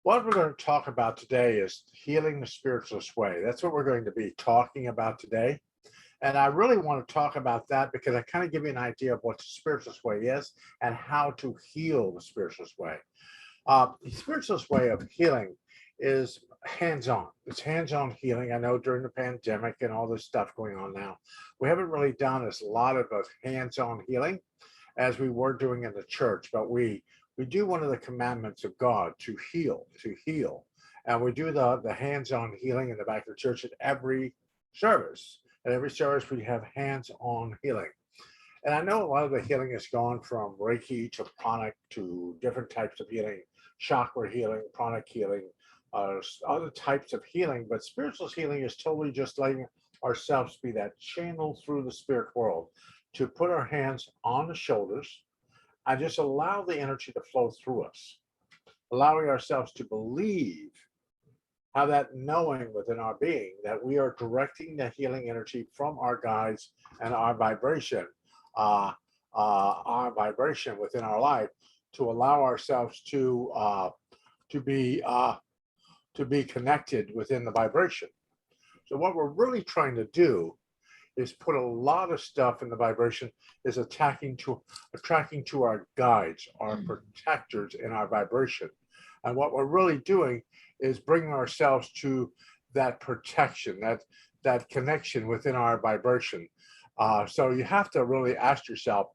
What we're going to talk about today is healing the spiritualist way. That's what we're going to be talking about today. And I really want to talk about that because I kind of give you an idea of what the spiritualist way is and how to heal the spiritualist way. The spiritualist way of healing is hands-on. It's hands-on healing. I know during the pandemic and all this stuff going on now, we haven't really done a lot of hands-on healing as we were doing in the church, but we do one of the commandments of God to heal. And we do the hands-on healing in the back of the church at every service. At every service, we have hands-on healing. And I know a lot of the healing has gone from Reiki to pranic to different types of healing, chakra healing, pranic healing, other types of healing. But spiritual healing is totally just letting ourselves be that channel through the spirit world to put our hands on the shoulders and just allow the energy to flow through us, allowing ourselves to believe, have that knowing within our being that we are directing the healing energy from our guides and our vibration within our life to allow ourselves to be connected within the vibration. So what we're really trying to do is put a lot of stuff in the vibration is attracting to our guides, our protectors in our vibration. And what we're really doing is bringing ourselves to that protection, that connection within our vibration. So you have to really ask yourself,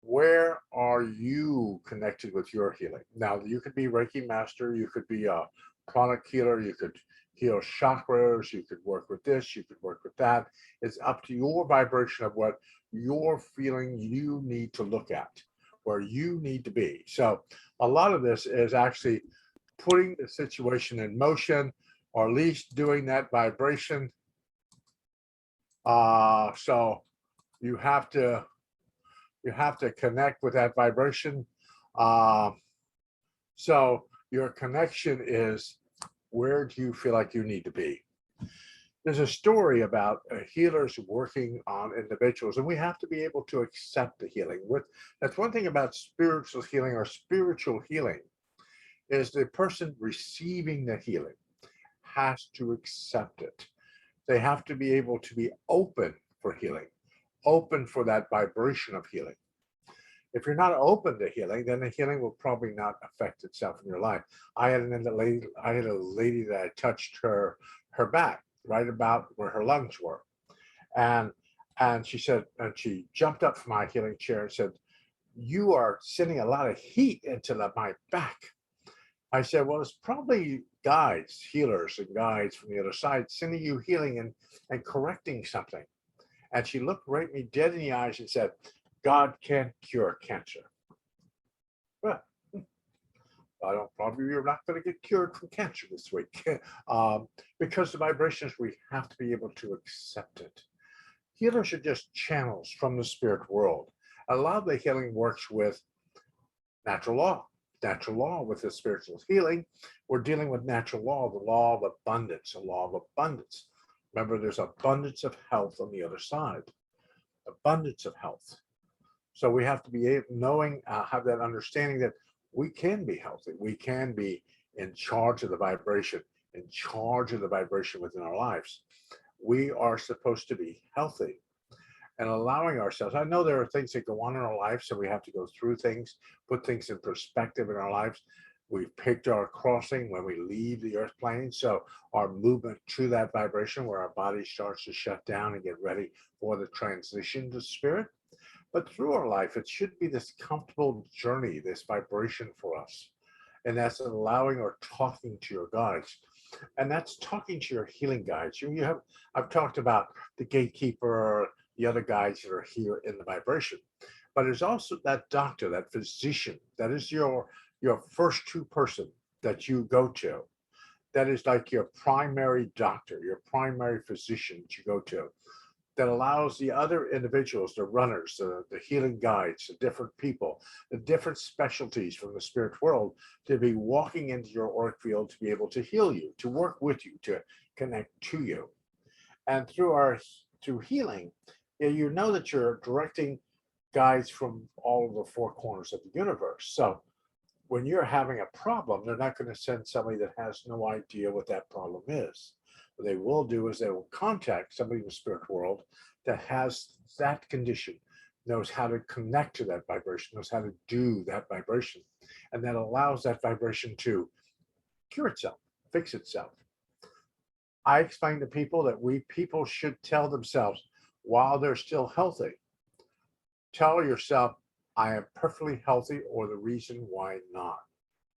where are you connected with your healing? Now, you could be Reiki master, you could be a pranic healer, you could heal chakras, you could work with this, you could work with that. It's up to your vibration of what you're feeling you need to look at, where you need to be. So a lot of this is actually putting the situation in motion, or at least doing that vibration. So you have to connect with that vibration. So your connection is, where do you feel like you need to be? There's a story about healers working on individuals, and we have to be able to accept the healing. That's one thing about spiritual healing or spiritual healing, is the person receiving the healing has to accept it. They have to be able to be open for healing, open for that vibration of healing. If you're not open to healing, then the healing will probably not affect itself in your life. I had a lady that I touched her back, right about where her lungs were, and she said, and she jumped up from my healing chair and said, "You are sending a lot of heat into my back." I said, "Well, it's probably guides, healers, and guides from the other side sending you healing and correcting something." And she looked right me dead in the eyes and said, "God can cure cancer." Well, I don't probably you're not going to get cured from cancer this week because the vibrations, we have to be able to accept it. Healers are just channels from the spirit world. A lot of the healing works with natural law. Natural law with the spiritual healing, we're dealing with natural law, the law of abundance, a law of abundance. Remember, there's abundance of health on the other side. Abundance of health. So we have to be knowing, have that understanding that we can be healthy. We can be in charge of the vibration, in charge of the vibration within our lives. We are supposed to be healthy and allowing ourselves. I know there are things that go on in our lives, so we have to go through things, put things in perspective in our lives. We've picked our crossing when we leave the earth plane. So our movement to that vibration where our body starts to shut down and get ready for the transition to spirit. But through our life, it should be this comfortable journey, this vibration for us. And that's allowing or talking to your guides. And that's talking to your healing guides. I've talked about the gatekeeper, the other guides that are here in the vibration. But there's also that doctor, that physician, that is your first two person that you go to. That is like your primary doctor, your primary physician that you go to, that allows the other individuals, the runners, the healing guides, the different people, the different specialties from the spirit world to be walking into your auric field to be able to heal you, to work with you, to connect to you. And through healing, you know that you're directing guides from all of the four corners of the universe. So when you're having a problem, they're not going to send somebody that has no idea what that problem is. What they will do is they will contact somebody in the spirit world that has that condition, knows how to connect to that vibration, knows how to do that vibration, and that allows that vibration to cure itself, fix itself. I explain to people that people should tell themselves while they're still healthy, tell yourself, I am perfectly healthy, or the reason why not.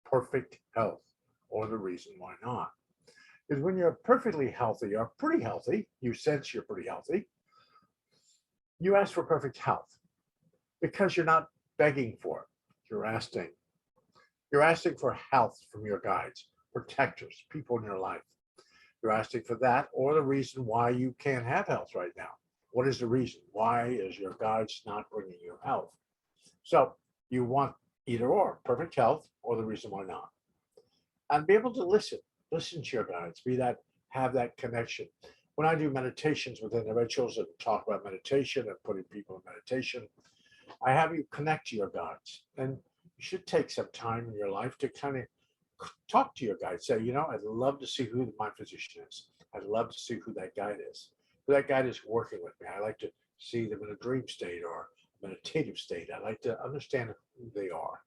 Perfect health, or the reason why not. Because when you're perfectly healthy, or pretty healthy, you sense you're pretty healthy, you ask for perfect health because you're not begging for it. You're asking. You're asking for health from your guides, protectors, people in your life. You're asking for that, or the reason why you can't have health right now. What is the reason? Why is your guides not bringing you health? So you want either or, perfect health, or the reason why not. And be able to listen to your guides, have that connection. When I do meditations with individuals and talk about meditation and putting people in meditation, I have you connect to your guides. And you should take some time in your life to kind of talk to your guide. Say, I'd love to see who my physician is. I'd love to see who that guide is. Who that guide is working with me. I like to see them in a dream state or meditative state. I like to understand who they are.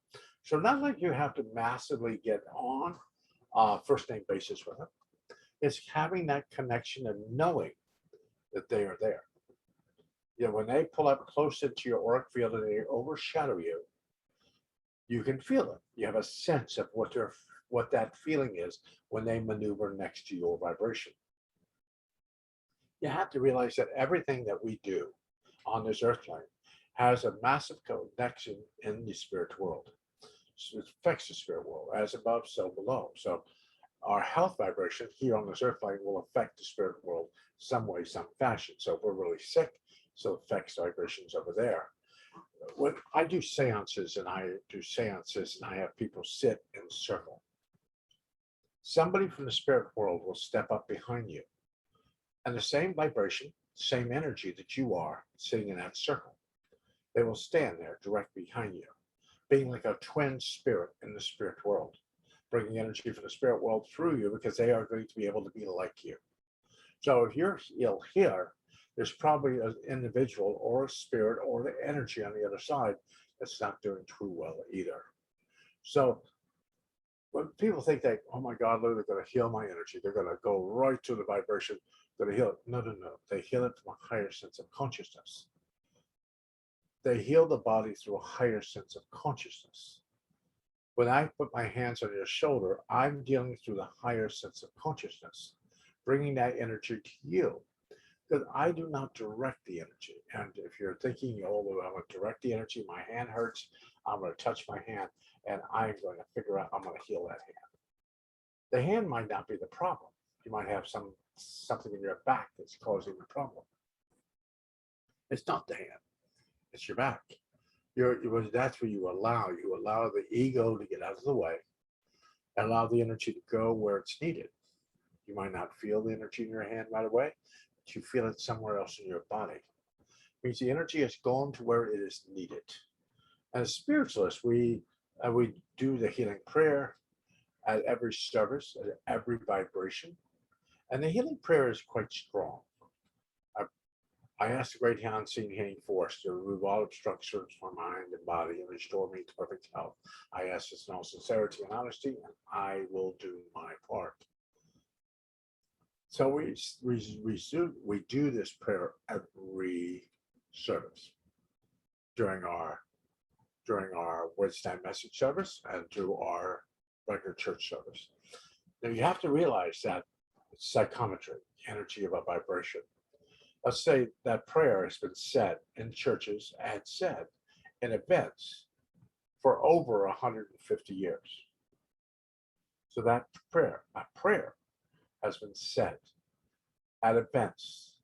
So not like you have to massively get on first name basis with them. It's having that connection and knowing that they are there. When they pull up close into your auric field and they overshadow you, you can feel it. You have a sense of what that feeling is when they maneuver next to your vibration. You have to realize that everything that we do on this earth plane has a massive connection in the spirit world. So it affects the spirit world, as above, so below. So our health vibration here on this earth plane will affect the spirit world some way, some fashion. So if we're really sick, so it affects vibrations over there. When I do seances and I have people sit in a circle, somebody from the spirit world will step up behind you, and the same vibration, same energy that you are sitting in that circle, they will stand there direct behind you, being like a twin spirit in the spirit world, bringing energy from the spirit world through you because they are going to be able to be like you. So if you're ill here, there's probably an individual or a spirit or the energy on the other side that's not doing too well either. So when people think that, oh my God, they're going to heal my energy, they're going to go right to the vibration, they're going to heal it. No. They heal it from a higher sense of consciousness. They heal the body through a higher sense of consciousness. When I put my hands on your shoulder, I'm dealing through the higher sense of consciousness, bringing that energy to you. Because I do not direct the energy. And if you're thinking, oh, I'm going to direct the energy, my hand hurts, I'm going to touch my hand, and I'm going to figure out, I'm going to heal that hand. The hand might not be the problem. You might have something in your back that's causing the problem. It's not the hand, it's your back. That's where you allow the ego to get out of the way, and allow the energy to go where it's needed. You might not feel the energy in your hand right away, but you feel it somewhere else in your body. It means the energy has gone to where it is needed. And as spiritualists, we do the healing prayer at every service, at every vibration. And the healing prayer is quite strong. I ask the great unseen healing force to remove all obstructions from mind and body and restore me to perfect health. I ask this in all sincerity and honesty, and I will do my part. So we do this prayer every service during our Wednesday night message service and through our regular church service. Now you have to realize that it's psychometry, energy of a vibration. Let's say that prayer has been said in churches and said in events for over 150 years. So that prayer has been said at events.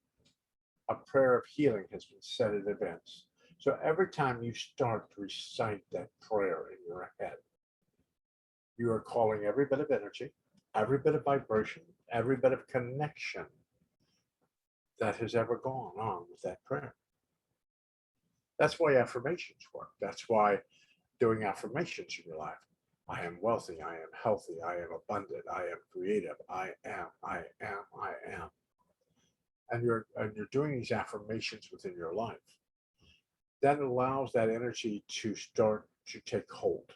A prayer of healing has been said at events. So every time you start to recite that prayer in your head, you are calling every bit of energy, every bit of vibration, every bit of connection that has ever gone on with that prayer. That's why affirmations work. That's why doing affirmations in your life I am wealthy. I am healthy. I am abundant. I am creative. I am, I am, I am. And you're doing these affirmations within your life. That allows that energy to start to take hold,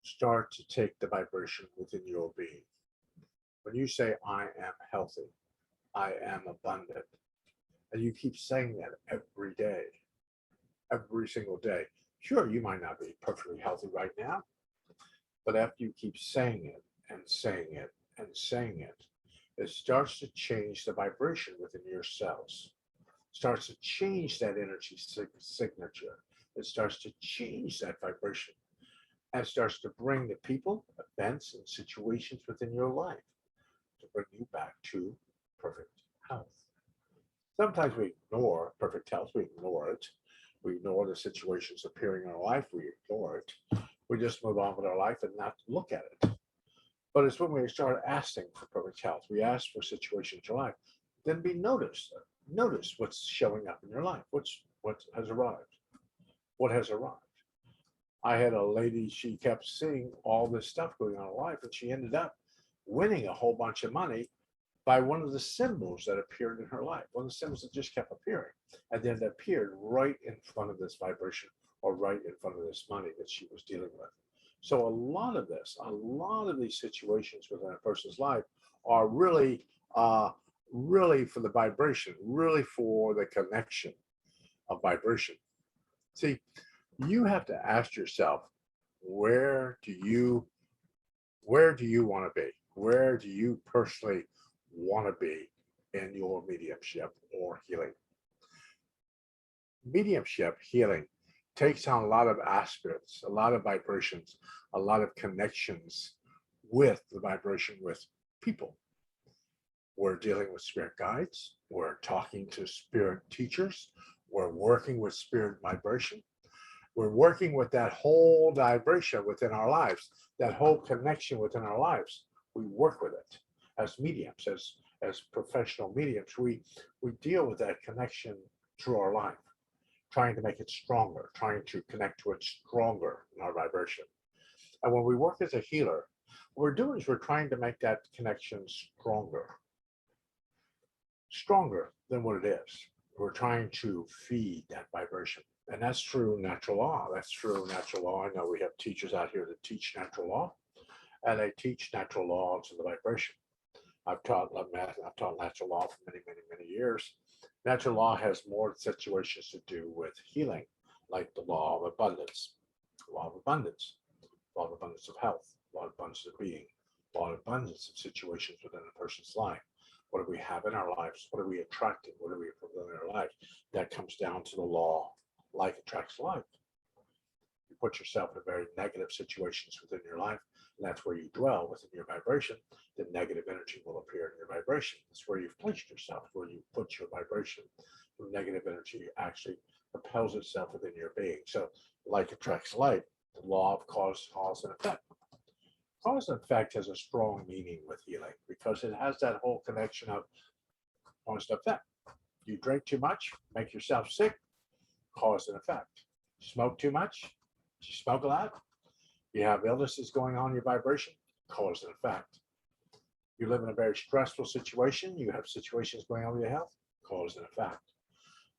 start to take the vibration within your being. When you say, I am healthy, I am abundant, and you keep saying that every day, every single day, sure, you might not be perfectly healthy right now, but after you keep saying it and saying it and saying it, it starts to change the vibration within your cells, starts to change that energy signature. It starts to change that vibration and starts to bring the people, events, and situations within your life to bring you back to perfect health. Sometimes we ignore perfect health, we ignore it. We ignore the situations appearing in our life, we ignore it. We just move on with our life and not look at it. But it's when we start asking for perfect health, we ask for situations in your life, then be noticed. Notice what's showing up in your life. What has arrived? What has arrived? I had a lady, she kept seeing all this stuff going on in her life, and she ended up winning a whole bunch of money by one of the symbols that appeared in her life, one of the symbols that just kept appearing. And then it appeared right in front of this vibration or right in front of this money that she was dealing with. So a lot of these situations within a person's life are really, really for the vibration, really for the connection of vibration. See, you have to ask yourself, where do you want to be? Where do you personally want to be in your mediumship or healing? Mediumship healing takes on a lot of aspects, a lot of vibrations, a lot of connections with the vibration with people. We're dealing with spirit guides. We're talking to spirit teachers. We're working with spirit vibration. We're working with that whole vibration within our lives, that whole connection within our lives. We work with it as mediums, as professional mediums. We deal with that connection through our life, trying to make it stronger, trying to connect to it stronger in our vibration. And when we work as a healer, what we're doing is we're trying to make that connection stronger than what it is. We're trying to feed that vibration. And that's through natural law. That's through natural law. I know we have teachers out here that teach natural law, and they teach natural law to the vibration. I've taught natural law for many, many, many years. Natural law has more situations to do with healing, like the law of abundance, law of abundance, law of abundance of health, law of abundance of being, law of abundance of situations within a person's life. What do we have in our lives? What are we attracting? What are we putting in our life? That comes down to the law, like attracts like. You put yourself in very negative situations within your life, and that's where you dwell within your vibration. The negative energy will appear in your vibration. That's where you've placed yourself, where you put your vibration. The negative energy actually propels itself within your being. So like attracts like, the law of cause and effect. Cause and effect has a strong meaning with healing because it has that whole connection of cause and effect. You drink too much, make yourself sick, cause and effect. Smoke too much, you smoke a lot, you have illnesses going on in your vibration, cause and effect. You live in a very stressful situation, you have situations going on with your health, cause and effect.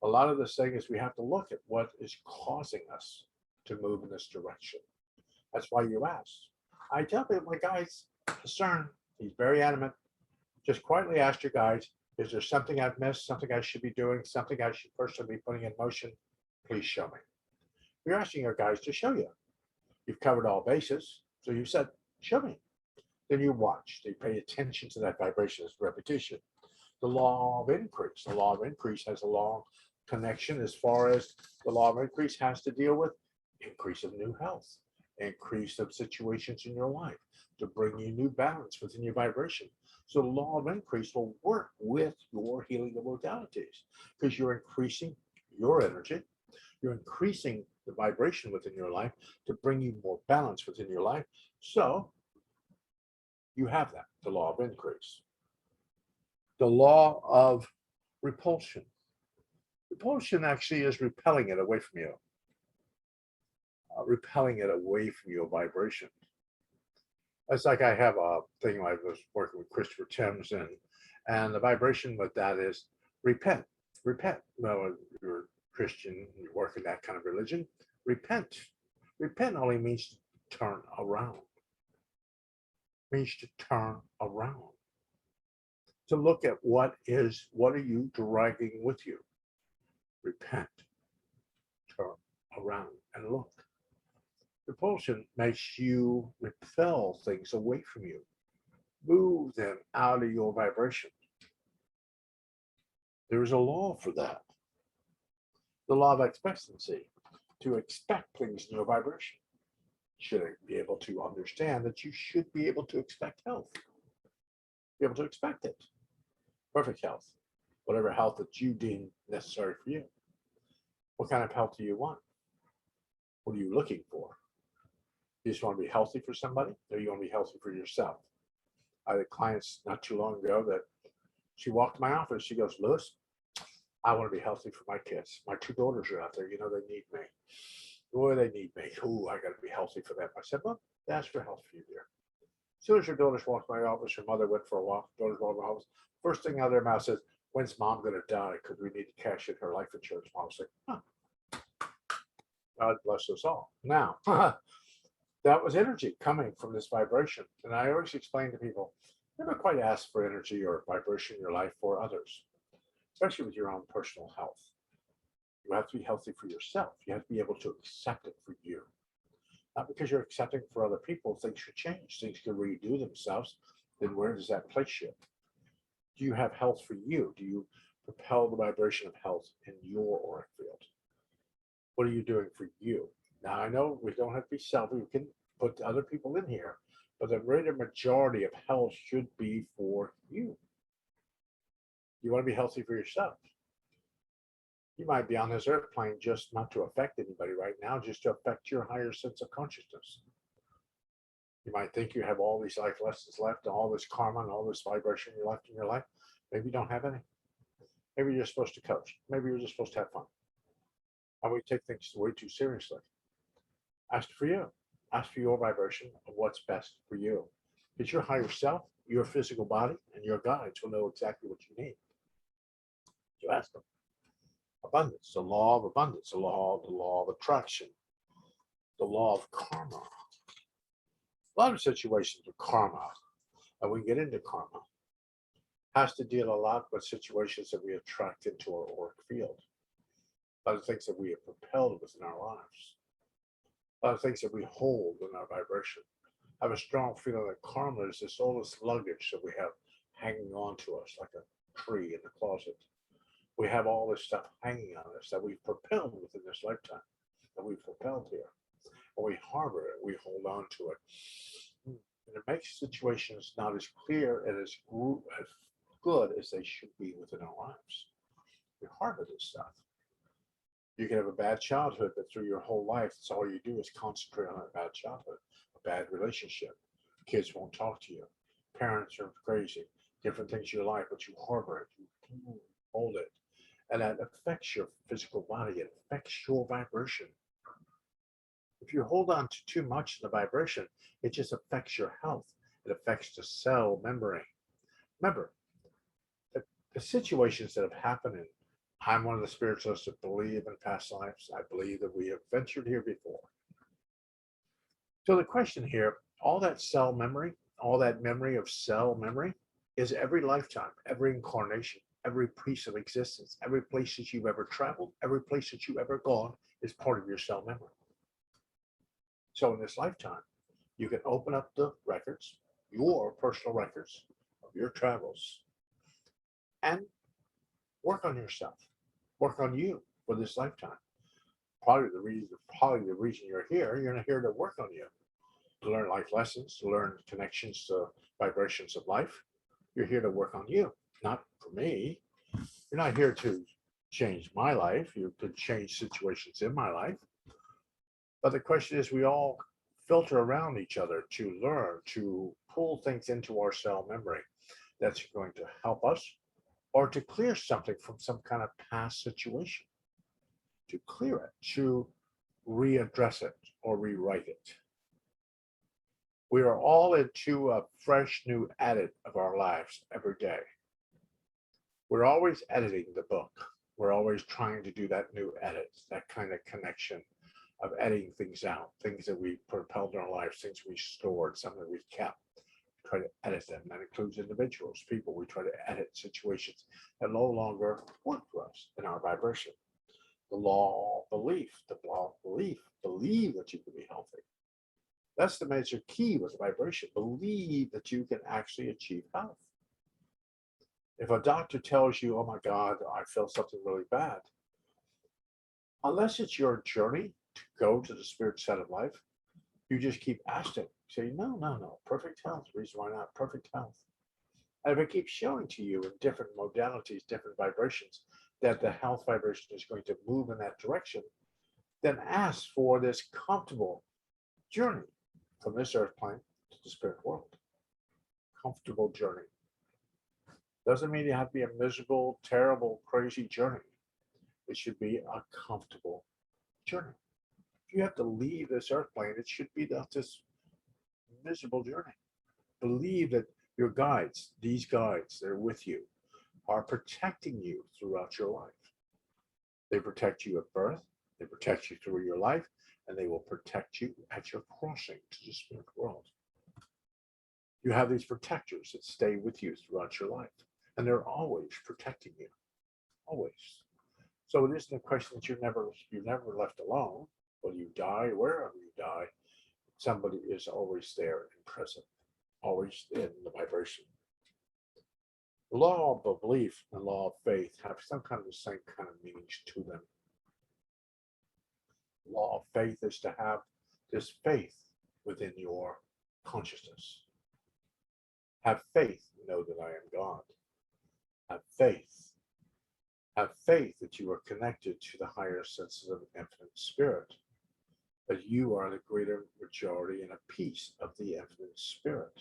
A lot of this thing is we have to look at what is causing us to move in this direction. That's why you ask. I tell people, my guys, CERN, he's very adamant. Just quietly ask your guides, is there something I've missed, something I should be doing, something I should personally be putting in motion? Please show me. You're asking your guides to show you. You've covered all bases. So you said, show me. Then you watch. They pay attention to that vibration as repetition. The law of increase. The law of increase has a long connection as far as the law of increase has to deal with increase of new health, increase of situations in your life to bring you new balance within your vibration. So the law of increase will work with your healing modalities because you're increasing your energy, you're increasing the vibration within your life to bring you more balance within your life. So you have that, the law of increase. The law of repulsion. Repulsion actually is repelling it away from you. Repelling it away from your vibration. It's like I have a thing I was working with Christopher Timms, and the vibration with that is repent, repent. Well, you're Christian, you work in that kind of religion. Repent. Repent only means to turn around. Means to turn around. To look at what are you dragging with you? Repent. Turn around and look. Repulsion makes you repel things away from you. Move them out of your vibration. There is a law for that. The law of expectancy. To expect things in your vibration. Should be able to understand that you should be able to expect health. Be able to expect it. Perfect health. Whatever health that you deem necessary for you. What kind of health do you want? What are you looking for? You just want to be healthy for somebody, or you want to be healthy for yourself? I had clients not too long ago that she walked to my office. She goes, Lewis, I want to be healthy for my kids. My two daughters are out there. You know, they need me. Boy, they need me. Ooh, I got to be healthy for them. I said, well, that's for health for you, dear. As soon as her daughters walked by my office, her mother went for a walk. Daughters walked by my office. First thing out of their mouth says, when's mom going to die? Because we need to cash in her life insurance policy. Huh. God bless us all. Now, that was energy coming from this vibration. And I always explain to people, never quite ask for energy or vibration in your life for others, especially with your own personal health. You have to be healthy for yourself. You have to be able to accept it for you. Not because you're accepting for other people, things should change, things can redo themselves. Then where does that place you? Do you have health for you? Do you propel the vibration of health in your auric field? What are you doing for you? Now, I know we don't have to be selfish. We can put other people in here, but the greater majority of health should be for you. You want to be healthy for yourself. You might be on this earth plane just not to affect anybody right now, just to affect your higher sense of consciousness. You might think you have all these life lessons left, and all this karma and all this vibration you left in your life. Maybe you don't have any. Maybe you're supposed to coach. Maybe you're just supposed to have fun. And we take things way too seriously. Ask for you. Ask for your vibration of what's best for you. It's your higher self, your physical body, and your guides will know exactly what you need. You ask them. Abundance, the law of abundance, the law of attraction, the law of karma. A lot of situations with karma, and we get into karma, has to deal a lot with situations that we attract into our auric field. A lot of things that we have propelled within our lives. A lot of things that we hold in our vibration. I have a strong feeling that karma is this all this luggage that we have hanging on to us like a tree in the closet. We have all this stuff hanging on us that we've propelled within this lifetime, that we've propelled here. And we harbor it, we hold on to it. And it makes situations not as clear and as good as they should be within our lives. We harbor this stuff. You can have a bad childhood, but through your whole life, that's all you do is concentrate on a bad childhood, a bad relationship. Kids won't talk to you. Parents are crazy. Different things in your life, but you harbor it, you hold it. And that affects your physical body. It affects your vibration. If you hold on to too much of the vibration, it just affects your health. It affects the cell memory. Remember, the situations that have happened, and I'm one of the spiritualists that believe in past lives. I believe that we have ventured here before. So the question here, all that cell memory, all that memory of cell memory is every lifetime, every incarnation, every piece of existence, every place that you've ever traveled, every place that you've ever gone is part of your cell memory. So in this lifetime, you can open up the records, your personal records of your travels, and work on yourself, work on you for this lifetime. Probably the reason you're here. You're here to work on you, to learn life lessons, to learn connections to vibrations of life. You're here to work on you, not for me. You're not here to change my life. You could change situations in my life. But the question is, we all filter around each other to learn, to pull things into our cell memory that's going to help us, or to clear something from some kind of past situation, to clear it, to readdress it or rewrite it. We are all into a fresh new edit of our lives every day. We're always editing the book. We're always trying to do that new edit, that kind of connection of editing things out, things that we propelled in our lives, things we stored, something we kept. Try to edit them. That includes individuals, people. We try to edit situations that no longer work for us in our vibration. The law of belief, the law of belief, believe that you can be healthy. That's the major key with vibration. Believe that you can actually achieve health. If a doctor tells you, oh my God, I feel something really bad, unless it's your journey to go to the spirit side of life, you just keep asking. Say, no, no, no, perfect health. Reason why not? Perfect health. And if it keeps showing to you in different modalities, different vibrations, that the health vibration is going to move in that direction, then ask for this comfortable journey from this earth plane to the spirit world. Comfortable journey. Doesn't mean you have to be a miserable, terrible, crazy journey. It should be a comfortable journey. If you have to leave this earth plane, it should be not this miserable journey. Believe that your guides, these guides that are with you, are protecting you throughout your life. They protect you at birth, they protect you through your life, and they will protect you at your crossing to the spirit world. You have these protectors that stay with you throughout your life, and they're always protecting you, always. So it isn't a question that you're never left alone. When you die, wherever you die, somebody is always there and present, always in the vibration. The law of belief and law of faith have some kind of the same kind of meanings to them. Law of faith is to have this faith within your consciousness. Have faith, know that I am God. Have faith. Have faith that you are connected to the higher senses of infinite spirit, that you are the greater majority and a piece of the infinite spirit.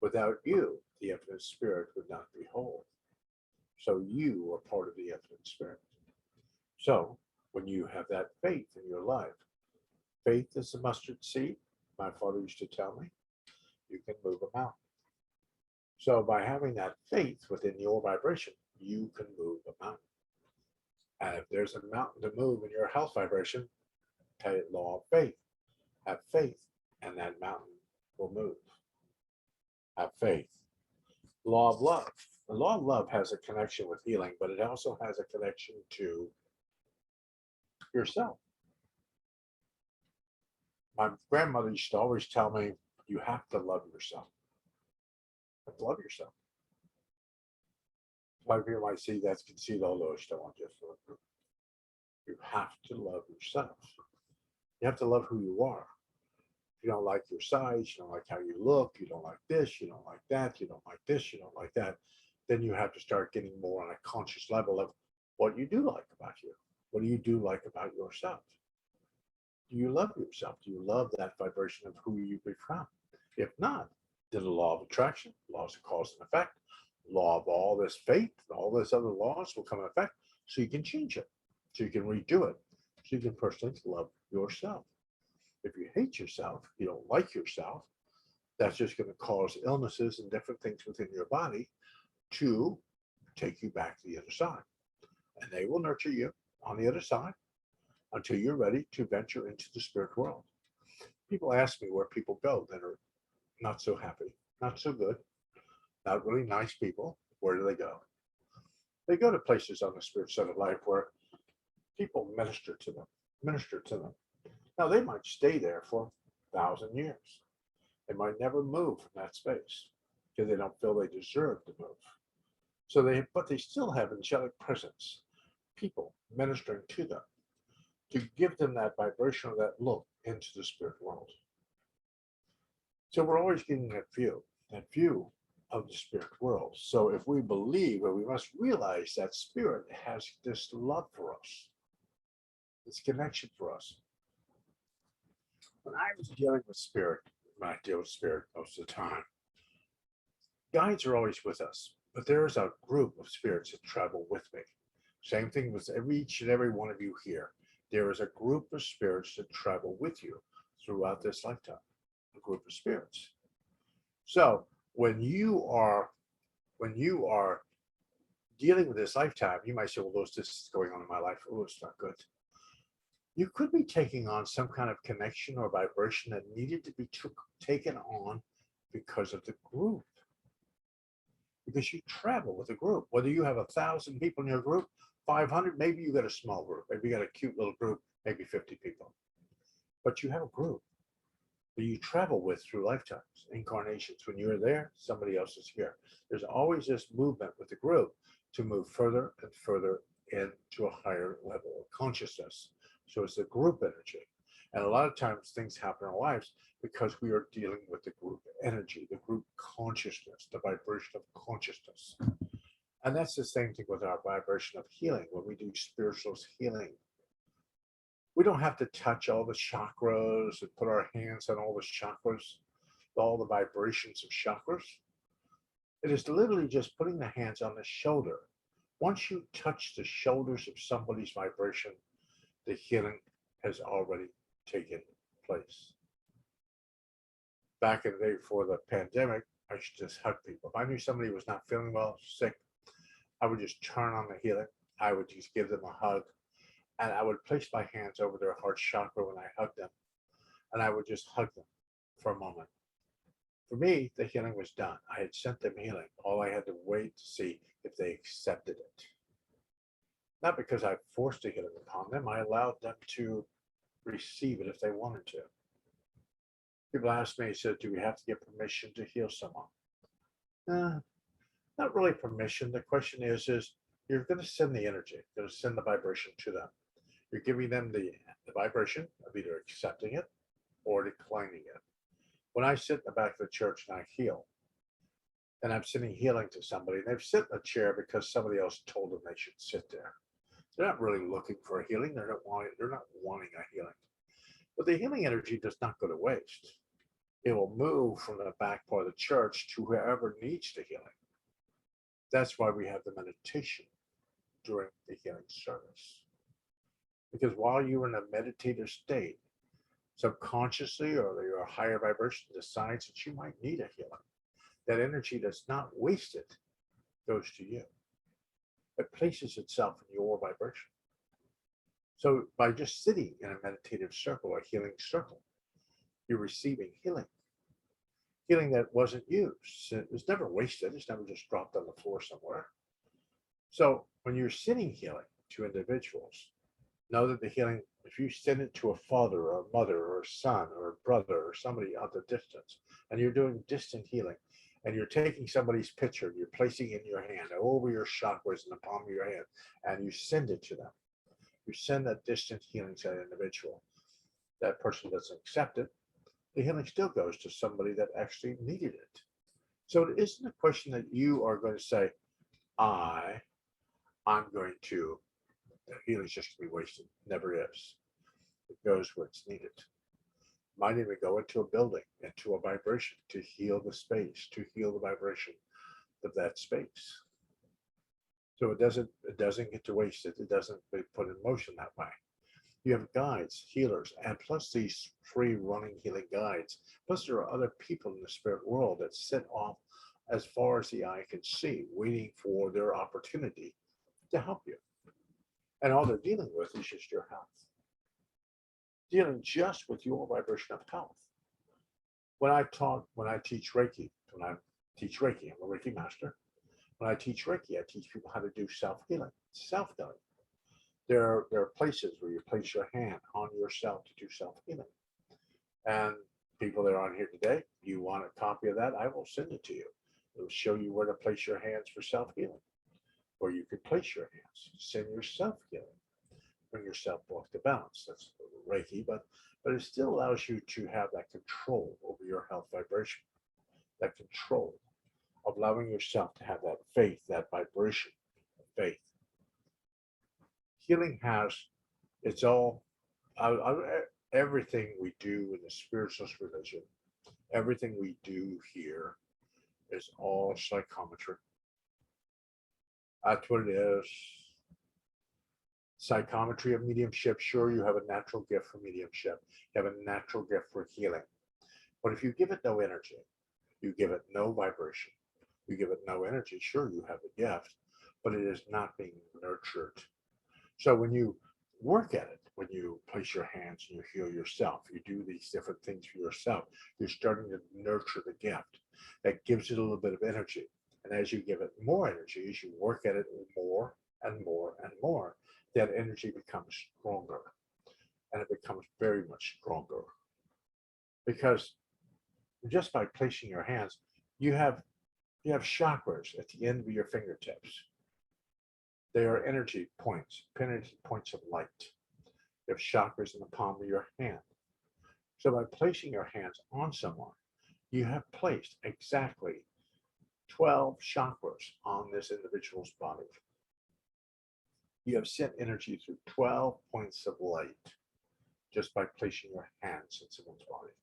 Without you, the infinite spirit would not be whole. So you are part of the infinite spirit. So when you have that faith in your life, faith is a mustard seed, my father used to tell me, you can move a mountain. So by having that faith within your vibration, you can move a mountain. And if there's a mountain to move in your health vibration, tell it law of faith. Have faith, and that mountain will move. Have faith. Law of love. The law of love has a connection with healing, but it also has a connection to yourself. My grandmother used to always tell me, you have to love yourself. You have to love yourself. A lot of people might see that's conceit, although I still want just love. You have to love yourself. You have to love who you are. If you don't like your size, you don't like how you look, you don't like this, you don't like that, you don't like this, you don't like that, then you have to start getting more on a conscious level of what you do like about you. What do you do like about yourself? Do you love yourself? Do you love that vibration of who you become? If not, then the law of attraction, laws of cause and effect, law of all this fate, all those other laws will come in effect, so you can change it, so you can redo it, so you can personally love yourself. If you hate yourself, you don't like yourself, that's just going to cause illnesses and different things within your body to take you back to the other side. And they will nurture you on the other side until you're ready to venture into the spirit world. People ask me where people go that are not so happy, not so good, not really nice people. Where do they go? They go to places on the spirit side of life where people minister to them, minister to them. Now, they might stay there for 1,000 years. They might never move from that space because they don't feel they deserve to move. But they still have angelic presence, people ministering to them to give them that vibration or that look into the spirit world. So we're always getting that view of the spirit world. So if we believe, or we must realize that spirit has this love for us, this connection for us. When I was dealing with spirit, when I deal with spirit most of the time, guides are always with us, but there's a group of spirits that travel with me. Same thing with each and every one of you here. There is a group of spirits that travel with you throughout this lifetime. a group of spirits. So when you are dealing with this lifetime, you might say, well, this is going on in my life. Oh, it's not good. You could be taking on some kind of connection or vibration that needed to be taken on because of the group. Because you travel with a group. Whether you have 1,000 people in your group, 500, maybe you got a small group. Maybe you got a cute little group, maybe 50 people. But you have a group that you travel with through lifetimes, incarnations. When you're there, somebody else is here. There's always this movement with the group to move further and further into a higher level of consciousness. So it's the group energy. And a lot of times things happen in our lives because we are dealing with the group energy, the group consciousness, the vibration of consciousness. And that's the same thing with our vibration of healing. When we do spiritualist healing, we don't have to touch all the chakras and put our hands on all the chakras, all the vibrations of chakras. It is literally just putting the hands on the shoulder. Once you touch the shoulders of somebody's vibration, the healing has already taken place. Back in the day before the pandemic, I should just hug people. If I knew somebody was not feeling well, sick, I would just turn on the healing. I would just give them a hug. And I would place my hands over their heart chakra when I hugged them. And I would just hug them for a moment. For me, the healing was done. I had sent them healing. All I had to wait to see if they accepted it. Not because I forced a healing upon them. I allowed them to receive it if they wanted to. People ask me, said, do we have to get permission to heal someone? Not really permission. The question is you're going to send the energy, you're going to send the vibration to them. You're giving them the vibration of either accepting it or declining it. When I sit in the back of the church and I heal, and I'm sending healing to somebody, and they've sit in a chair because somebody else told them they should sit there. They're not really looking for a healing. They're not wanting a healing. But the healing energy does not go to waste. It will move from the back part of the church to whoever needs the healing. That's why we have the meditation during the healing service. Because while you're in a meditative state, subconsciously or your higher vibration decides that you might need a healing. That energy that's not wasted goes to you. It places itself in your vibration. So by just sitting in a meditative circle, a healing circle, you're receiving healing. Healing that wasn't used. It was never wasted. It's never just dropped on the floor somewhere. So when you're sending healing to individuals, know that the healing, if you send it to a father or a mother or a son or a brother or somebody at the distance, and you're doing distant healing, and you're taking somebody's picture, and you're placing it in your hand over your chakras in the palm of your hand, and you send it to them. You send that distant healing to that individual. That person doesn't accept it. The healing still goes to somebody that actually needed it. So it isn't a question that you are going to say, I'm going to, the healing's just going to be wasted. Never is. It goes where it's needed. Might even go into a building, into a vibration to heal the space, to heal the vibration of that space. So it doesn't get to waste it. It doesn't be put in motion that way. You have guides, healers, and plus these free running healing guides. Plus there are other people in the spirit world that sit off as far as the eye can see, waiting for their opportunity to help you. And all they're dealing with is just your health. Dealing just with your vibration of health. When I teach Reiki, I'm a Reiki master. When I teach Reiki, I teach people how to do self-healing. Self-healing. There are places where you place your hand on yourself to do self-healing. And people that are on here today, you want a copy of that, I will send it to you. It will show you where to place your hands for self-healing, where you can place your hands. Send your self-healing. Bring yourself back to balance. That's Reiki, but it still allows you to have that control over your health vibration, that control of allowing yourself to have that faith, that vibration of faith. Healing has, it's all, everything we do in the spiritualist religion, everything we do here is all psychometry. That's what it is. Psychometry of mediumship. Sure, you have a natural gift for mediumship. You have a natural gift for healing. But if you give it no energy, you give it no vibration, you give it no energy, sure, you have a gift, but it is not being nurtured. So when you work at it, when you place your hands and you heal yourself, you do these different things for yourself, you're starting to nurture the gift. That gives it a little bit of energy. And as you give it more energy, as you work at it more and more and more, that energy becomes stronger. And it becomes very much stronger. Because just by placing your hands, you have chakras at the end of your fingertips. They are energy points of light. You have chakras in the palm of your hand. So by placing your hands on someone, you have placed exactly 12 chakras on this individual's body. You have sent energy through 12 points of light just by placing your hands in someone's body.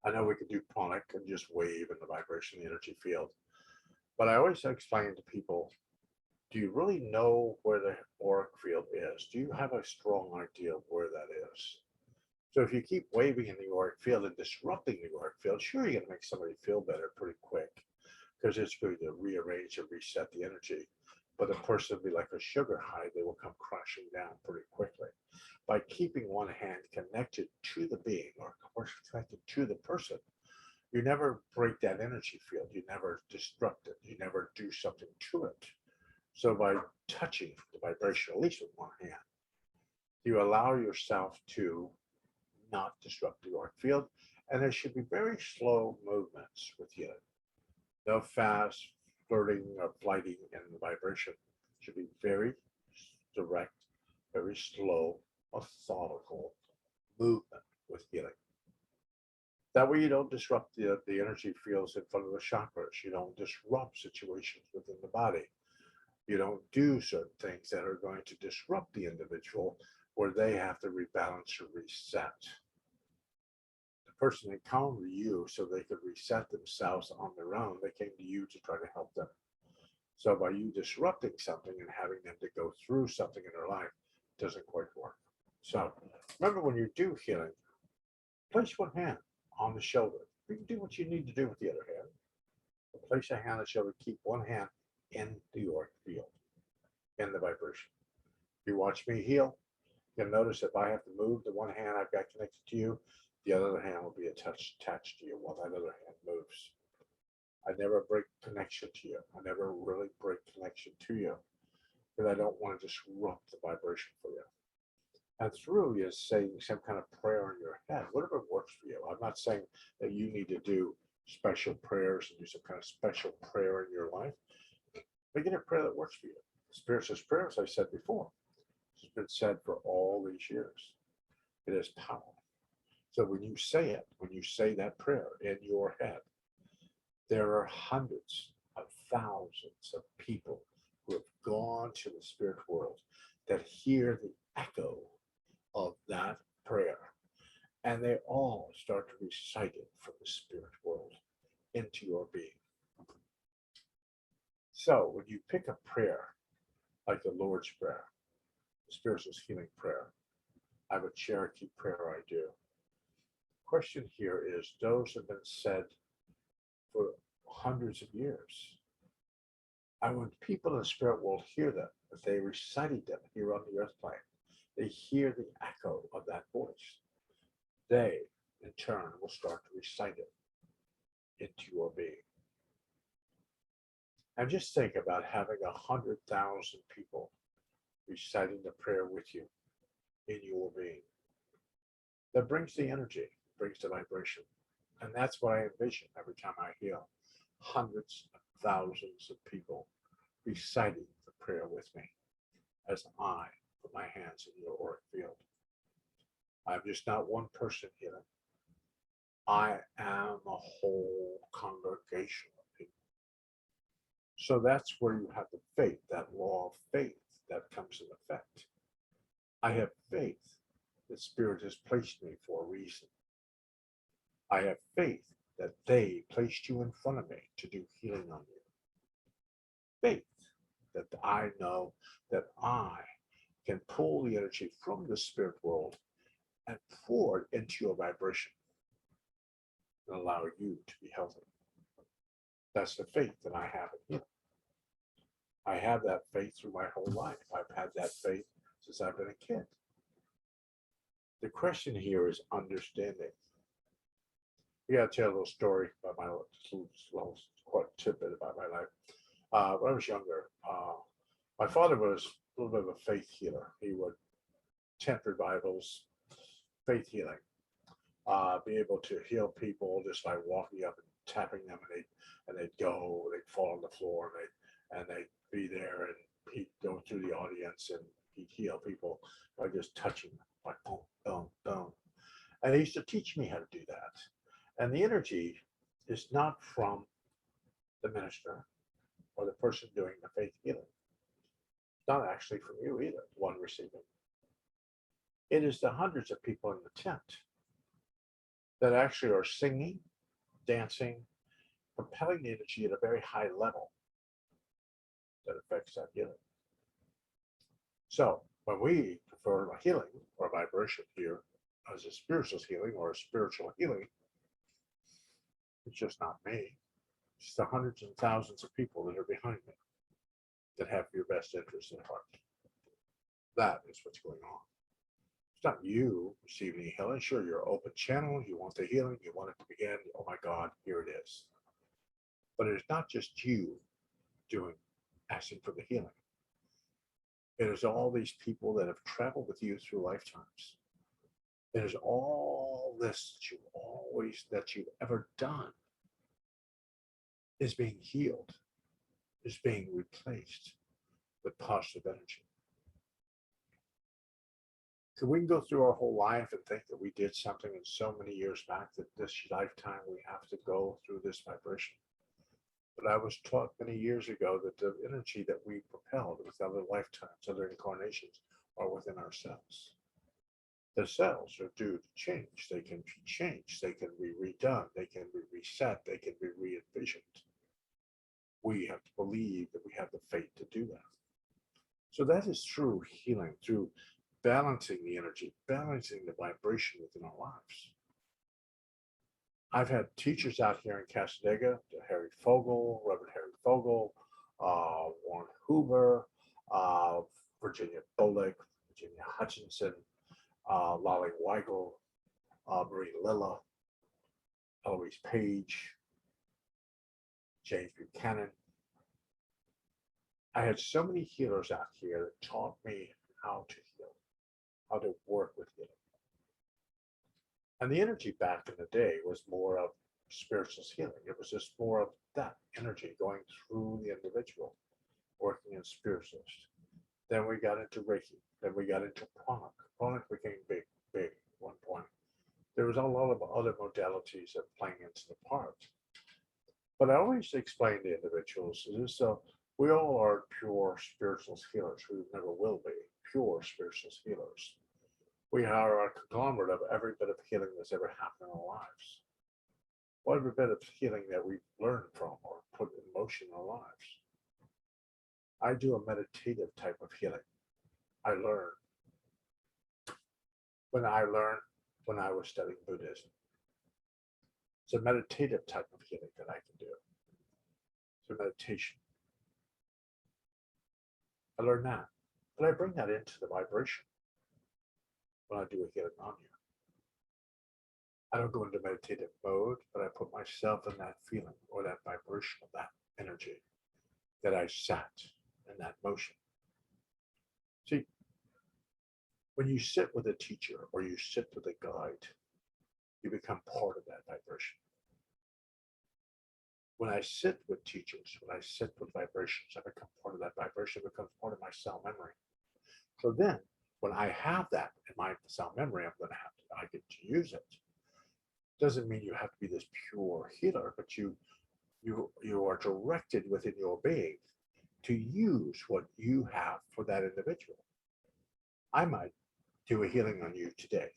I know we can do pranic and just wave in the vibration, the energy field, but I always explain to people, do you really know where the auric field is? Do you have a strong idea of where that is? So if you keep waving in the auric field and disrupting the auric field, sure, you're going to make somebody feel better pretty quick because it's going to rearrange and reset the energy. But the person will be like a sugar high, they will come crashing down pretty quickly. By keeping one hand connected to the being or connected to the person, you never break that energy field. You never disrupt it. You never do something to it. So by touching the vibration, at least with one hand, you allow yourself to not disrupt the auric field. And there should be very slow movements with healing. No fast flirting or flighting in the vibration. It should be very direct, very slow, methodical movement with healing. That way you don't disrupt the energy fields in front of the chakras. You don't disrupt situations within the body. You don't do certain things that are going to disrupt the individual where they have to rebalance or reset. The person encountered you so they could reset themselves on their own. They came to you to try to help them. So by you disrupting something and having them to go through something in their life, it doesn't quite work. So remember, when you do healing, place one hand on the shoulder. You can do what you need to do with the other hand. Place a hand on the shoulder, keep one hand in the auric field, in the vibration. You watch me heal, you'll notice if I have to move the one hand I've got connected to you, the other hand will be attached to you while that other hand moves. I never break connection to you. I never really break connection to you because I don't want to disrupt the vibration for you. And through is saying some kind of prayer in your head, whatever works for you. I'm not saying that you need to do special prayers and do some kind of special prayer in your life. But get a prayer that works for you. Spiritualist prayer, as I said before, has been said for all these years. It has power. So when you say it, when you say that prayer in your head, there are hundreds of thousands of people who have gone to the spirit world that hear the echo of that prayer. And they all start to recite it from the spirit world into your being. So when you pick a prayer, like the Lord's Prayer, the Spiritualist Healing Prayer, I have a Cherokee prayer I do. The question here is, those have been said for hundreds of years. And when people in the spirit world hear them, if they recited them here on the earth plane, they hear the echo of that voice. They, in turn, will start to recite it into your being. And just think about having 100,000 people reciting the prayer with you in your being. That brings the energy, brings the vibration. And that's what I envision every time I heal. Hundreds of thousands of people reciting the prayer with me as I put my hands in your auric field. I'm just not one person healing. I am a whole congregation of people. So that's where you have the faith, that law of faith that comes in effect. I have faith that Spirit has placed me for a reason. I have faith that they placed you in front of me to do healing on you. Faith that I know that I can pull the energy from the spirit world and pour it into your vibration. and allow you to be healthy. That's the faith that I have in healing. I have that faith through my whole life. I've had that faith since I've been a kid. The question here is understanding. I got to tell a little story about my little quick tidbit about my life. When I was younger, my father was a little bit of a faith healer. He would tent revivals, faith healing, be able to heal people just by walking up and tapping them, and they'd go, they'd fall on the floor, and they'd be there, and he'd go through the audience, and he'd heal people by just touching them, like boom, boom, boom. And he used to teach me how to do that. And the energy is not from the minister or the person doing the faith healing. It's not actually from you either, one receiving. It is the hundreds of people in the tent that actually are singing, dancing, propelling the energy at a very high level that affects that healing. So when we prefer a healing or a vibration here as a spiritualist healing or a spiritual healing, it's just not me. It's the hundreds and thousands of people that are behind me that have your best interest at heart. That is what's going on. It's not you receiving healing. Sure, you're an open channel. You want the healing. You want it to begin. Oh my God, here it is. But it's not just you asking for the healing. It is all these people that have traveled with you through lifetimes. It is all this that you've ever done is being healed, is being replaced with positive energy. So we can go through our whole life and think that we did something in so many years back that this lifetime we have to go through this vibration. But I was taught many years ago that the energy that we propelled with other lifetimes, other incarnations, are within ourselves. The cells are due to change. They can be changed. They can be redone. They can be reset. They can be re-envisioned. We have to believe that we have the faith to do that. So that is true healing, through balancing the energy, balancing the vibration within our lives. I've had teachers out here in Casadega, Harry Fogel, Reverend Harry Fogel, Warren Hoover, Virginia Bullock, Virginia Hutchinson, Lolly Weigel, Marie Lilla, Eloise Page, James Buchanan. I had so many healers out here that taught me how to heal, how to work with healing. And the energy back in the day was more of spiritualist healing. It was just more of that energy going through the individual, working in spiritualist. Then we got into Reiki. Then we got into pranic. Pranic became big at one point. There was a lot of other modalities that playing into the part. But I always explain to individuals is we all are pure spiritualist healers. We never will be pure spiritualist healers. We are a conglomerate of every bit of healing that's ever happened in our lives. Every bit of healing that we've learned from or put in motion in our lives. I do a meditative type of healing. I learned when I was studying Buddhism. It's a meditative type of healing that I can do. It's a meditation. I learned that. But I bring that into the vibration when I do a healing on you. I don't go into meditative mode, but I put myself in that feeling or that vibration of that energy that I sat in that motion. See, when you sit with a teacher or you sit with a guide, you become part of that vibration. When I sit with teachers, when I sit with vibrations, I become part of that vibration. It becomes part of my cell memory. So then, when I have that in my cell memory, I get to use it. Doesn't mean you have to be this pure healer, but you are directed within your being to use what you have for that individual. I might do a healing on you today.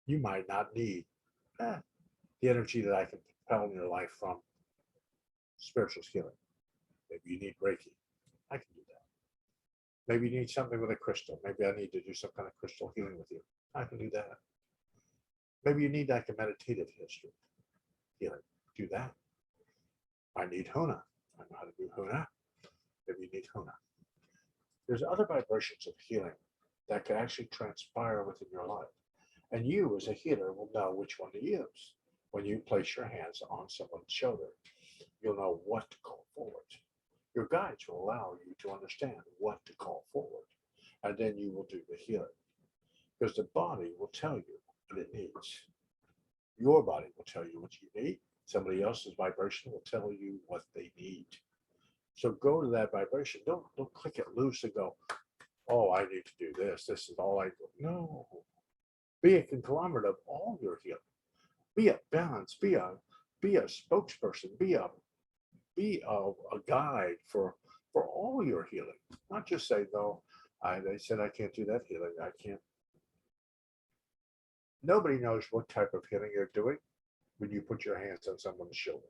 You might not need the energy that I can propel in your life from spiritual healing. Maybe you need Reiki. I can do that. Maybe you need something with a crystal. Maybe I need to do some kind of crystal healing with you. I can do that. Maybe you need like a meditative history healing. Do that. I need Huna. I know how to do Huna. Maybe you need Huna. There's other vibrations of healing that can actually transpire within your life. And you, as a healer, will know which one to use. When you place your hands on someone's shoulder, you'll know what to call forward. Your guides will allow you to understand what to call forward. And then you will do the healing. Because the body will tell you what it needs. Your body will tell you what you need. Somebody else's vibration will tell you what they need. So go to that vibration. Don't click it loose and go, oh, I need to do this. This is all I do. No. Be a conglomerate of all your healing. Be a balance. Be a spokesperson. Be a guide for all your healing. Not just say, no, they said I can't do that healing. I can't. Nobody knows what type of healing you're doing when you put your hands on someone's shoulder.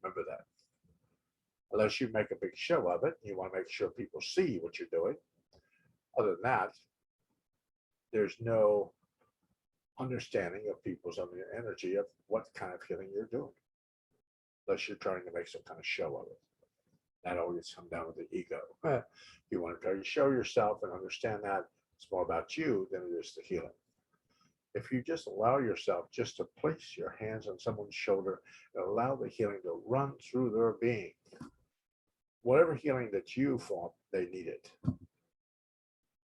Remember that. Unless you make a big show of it, you want to make sure people see what you're doing. Other than that, there's no understanding of people's energy of what kind of healing you're doing. Unless you're trying to make some kind of show of it. That always comes down with the ego. You want to try to show yourself and understand that it's more about you than it is the healing. If you just allow yourself just to place your hands on someone's shoulder and allow the healing to run through their being, whatever healing that you thought they needed,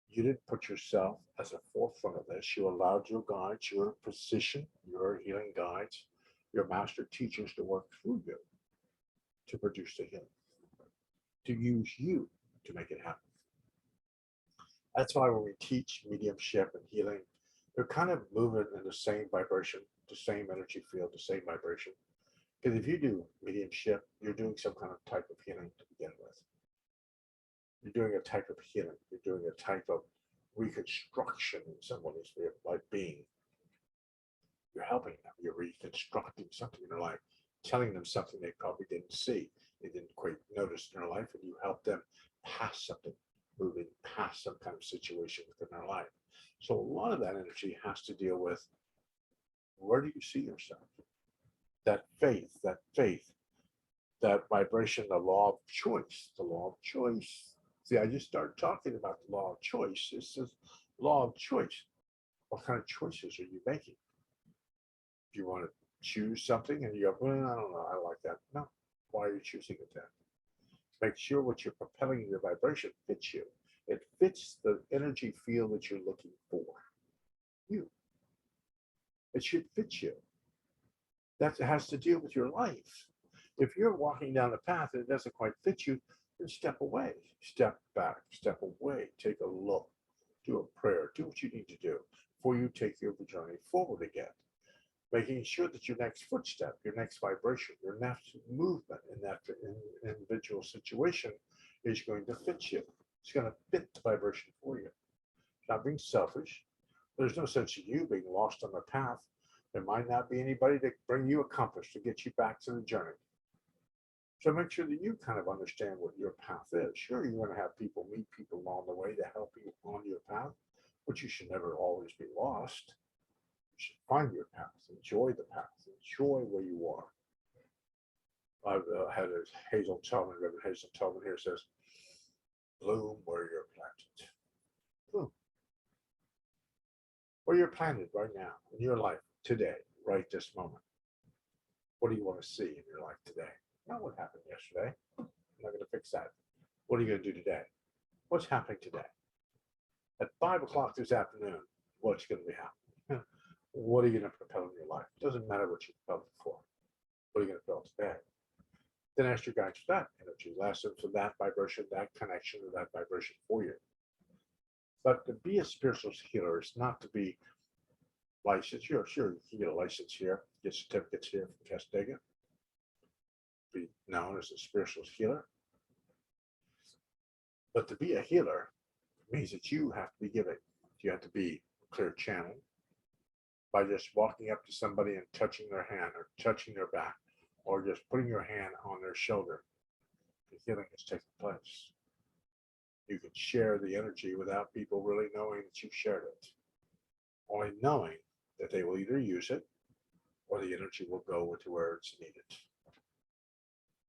you didn't put yourself as a forefront of this. You allowed your guides, your position, your healing guides, your master teachers to work through you to produce the healing, to use you to make it happen. That's why when we teach mediumship and healing, they're kind of moving in the same vibration, the same energy field, the same vibration. Because if you do mediumship, you're doing some kind of type of healing to begin with. You're doing a type of healing. You're doing a type of reconstruction in somebody's being. You're helping them. You're reconstructing something in their life, telling them something they probably didn't see, they didn't quite notice in their life, and you help them pass something, moving past some kind of situation within their life. So a lot of that energy has to deal with, where do you see yourself? That faith, that vibration, the law of choice, the law of choice. See, I just started talking about the law of choice. This is law of choice. What kind of choices are you making? Do you want to choose something and you go, well, I don't know, I like that. No. Why are you choosing it then? Make sure what you're propelling in your vibration fits you. It fits the energy field that you're looking for. You. It should fit you. That has to deal with your life. If you're walking down a path and it doesn't quite fit you, then step away, step back, step away, take a look, do a prayer, do what you need to do before you take your journey forward again. Making sure that your next footstep, your next vibration, your next movement in that individual situation is going to fit you. It's going to fit the vibration for you. Not being selfish. There's no sense in you being lost on the path. There might not be anybody to bring you a compass to get you back to the journey. So make sure that you kind of understand what your path is. Sure, you're going to have people, meet people along the way to help you on your path, but you should never always be lost. You should find your path, enjoy the path, enjoy where you are. I've had a Hazel Tubman, Reverend Hazel Tubman here says, bloom where you're planted. Bloom. Where you're planted right now in your life today, right this moment. What do you want to see in your life today? Not what happened yesterday. I'm not going to fix that. What are you going to do today? What's happening today? At 5 o'clock this afternoon, what's going to be happening? What are you going to propel in your life? It doesn't matter what you propelled before. What are you going to propel today? Then ask your guides for that energy, lesson for that vibration, that connection to that vibration for you. But to be a spiritualist healer is not to be licensed. Sure, you can get a license here, get certificates here from Castiga. Be known as a spiritualist healer. But to be a healer means that you have to be giving. You have to be a clear channel by just walking up to somebody and touching their hand or touching their back or just putting your hand on their shoulder. The healing is taking place. You can share the energy without people really knowing that you shared it. only knowing that they will either use it or the energy will go into where it's needed.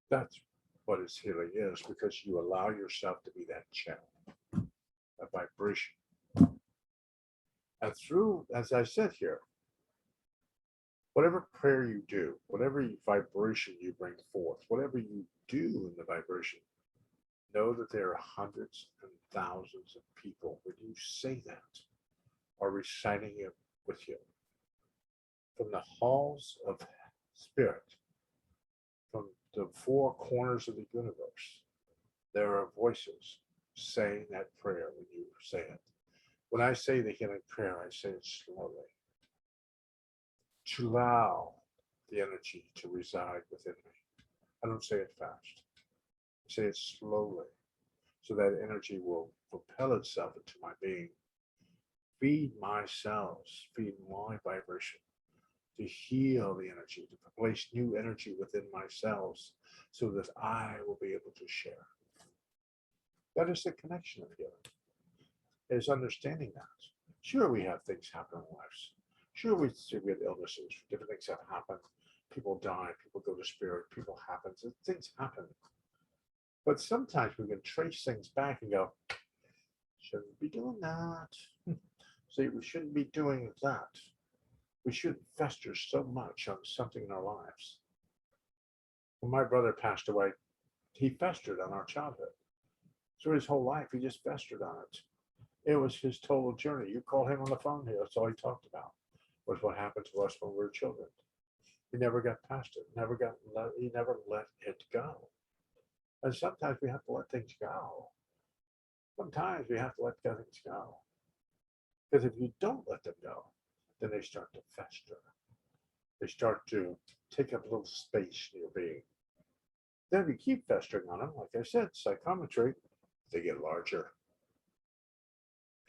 That's what its healing is, because you allow yourself to be that channel, that vibration. And through, as I said here, whatever prayer you do, whatever vibration you bring forth, whatever you do in the vibration, know that there are hundreds and thousands of people, when you say that, are reciting it with you. From the halls of spirit, from the four corners of the universe, there are voices saying that prayer when you say it. When I say the healing prayer, I say it slowly, to allow the energy to reside within me. I don't say it fast. I say it slowly, so that energy will propel itself into my being, feed my cells, feed my vibration, to heal the energy, to place new energy within my cells, so that I will be able to share. That is the connection of healing, is understanding that. Sure, we have things happen in our lives. Sure, we have illnesses, different things have happened. People die, people go to spirit, people happen, things happen. But sometimes we can trace things back and go, shouldn't be doing that. See, we shouldn't be doing that. We shouldn't fester so much on something in our lives. When my brother passed away, he festered on our childhood. Through his whole life, he just festered on it. It was his total journey. You call him on the phone here, that's all he talked about, was what happened to us when we were children. He never got past it, he never let it go. And sometimes we have to let things go. Sometimes we have to let things go. Because if you don't let them go, then they start to fester. They start to take up a little space in your being. Then if you keep festering on them, like I said, psychometry, they get larger.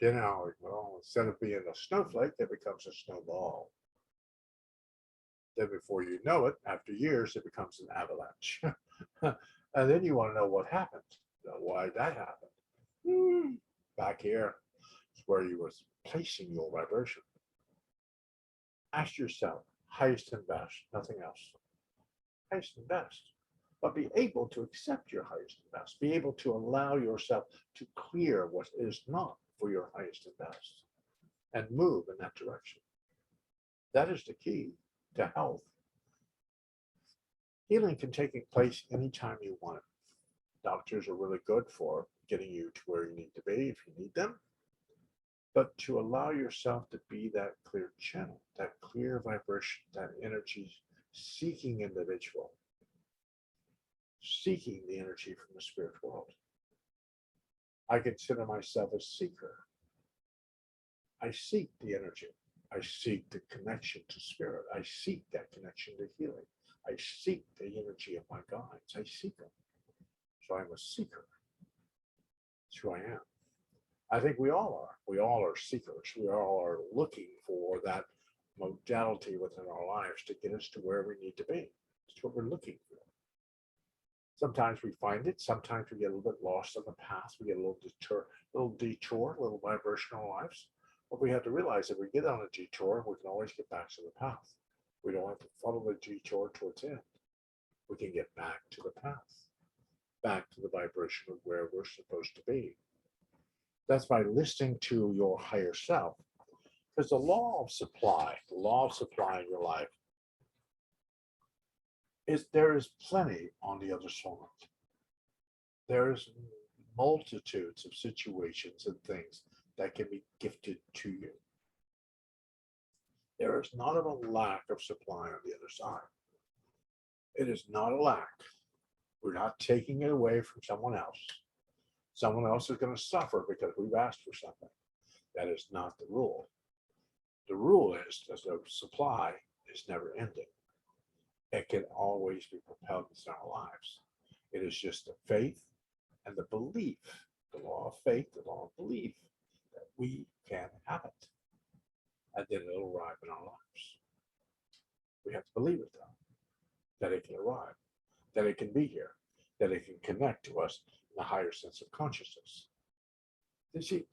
Well, instead of being a snowflake, it becomes a snowball. Then before you know it, after years, it becomes an avalanche. And then you want to know what happened, why that happened. Back here is where you were placing your vibration. Ask yourself, highest and best, nothing else. Highest and best. But be able to accept your highest and best. Be able to allow yourself to clear what is not for your highest and best, and move in that direction. That is the key to health. Healing can take place anytime you want it. Doctors are really good for getting you to where you need to be if you need them. But to allow yourself to be that clear channel, that clear vibration, that energy seeking individual, seeking the energy from the spirit world. I consider myself a seeker. I seek the energy. I seek the connection to spirit. I seek that connection to healing. I seek the energy of my guides. I seek them. So I'm a seeker. That's who I am. I think we all are. We all are seekers. We all are looking for that modality within our lives to get us to where we need to be. That's what we're looking for. Sometimes we find it. Sometimes we get a little bit lost on the path. We get a little detour, a little vibration in our lives. But we have to realize that we get on a detour, we can always get back to the path. We don't have to follow the detour towards the end. We can get back to the path, back to the vibration of where we're supposed to be. That's by listening to your higher self. Because the law of supply in your life, is there is plenty on the other side. There's multitudes of situations and things that can be gifted to you. There is not a lack of supply on the other side. It is not a lack. We're not taking it away from someone else. Someone else is going to suffer because we've asked for something. That is not the rule. The rule is that the supply is never ending. It can always be propelled into our lives. It is just the faith and the belief, the law of faith, the law of belief, that we can have it. And then it'll arrive in our lives. We have to believe it, though, that it can arrive, that it can be here, that it can connect to us in a higher sense of consciousness. You see,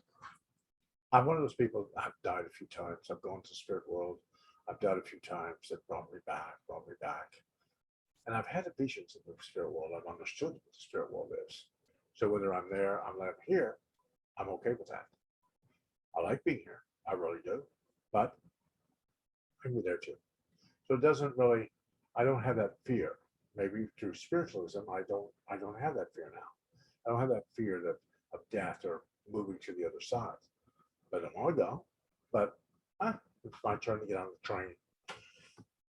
I'm one of those people. I've died a few times. I've gone to the spirit world. I've died a few times. That brought me back, brought me back. And I've had visions in the spirit world. I've understood what the spirit world is. So whether I'm there, I'm here, I'm okay with that. I like being here. I really do. But I can be there too. So it doesn't really, I don't have that fear. Maybe through spiritualism, I don't have that fear now. I don't have that fear that of death or moving to the other side. But I want to go. But it's my turn to get on the train.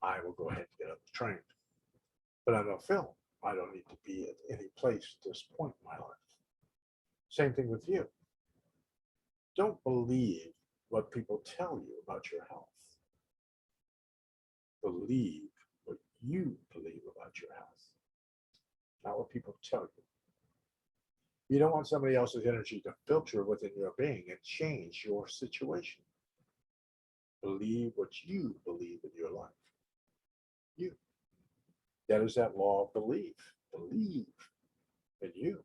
I will go ahead and get on the train. But I don't feel I don't need to be at any place at this point in my life. Same thing with you. Don't believe what people tell you about your health. Believe what you believe about your health, not what people tell you. You don't want somebody else's energy to filter within your being and change your situation. Believe what you believe in your life. You. That is that law of belief. Believe in you.